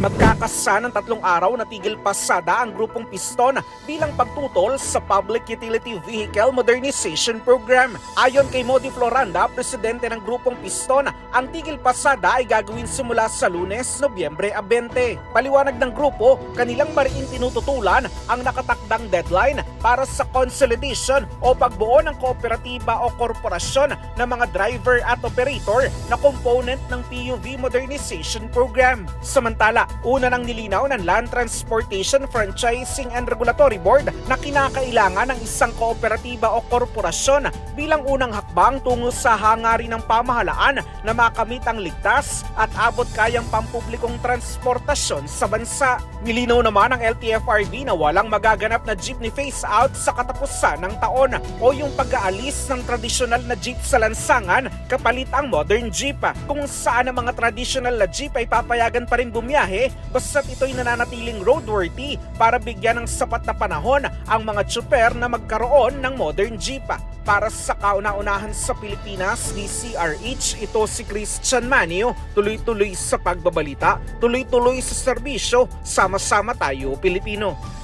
Magkakasa ng 3 araw na tigil pasada ang grupong Piston bilang pagtutol sa Public Utility Vehicle Modernization Program. Ayon kay Modi Floranda, presidente ng grupong Piston, ang tigil pasada ay gagawin simula sa Lunes, Nobyembre 20. Paliwanag ng grupo, kanilang mariing tinututulan ang nakatakdang deadline para sa consolidation o pagbuo ng kooperatiba o korporasyon ng mga driver at operator na component ng PUV Modernization Program. Samantala, una nang nilinaw ng Land Transportation Franchising and Regulatory Board na kinakailangan ng isang kooperatiba o korporasyon bilang unang hakbang tungo sa hangarin ng pamahalaan na makamit ang ligtas at abot kayang pampublikong transportasyon sa bansa. Nilinaw naman ng LTFRB na walang magaganap na jeepney phase-out sa katapusan ng taon o yung pag-aalis ng tradisyonal na jeep sa lansangan kapalit ang modern jeep, kung saan ang mga tradisyonal na jeep ay papayagan pa rin bumiyahe basta't ito'y nananatiling roadworthy para bigyan ng sapat na panahon ang mga tsuper na magkaroon ng modern jeep. Para sa kauna-unahan sa Pilipinas, DCRH, ito si Christian Manio, tuloy-tuloy sa pagbabalita, tuloy-tuloy sa serbisyo, sama-sama tayo Pilipino.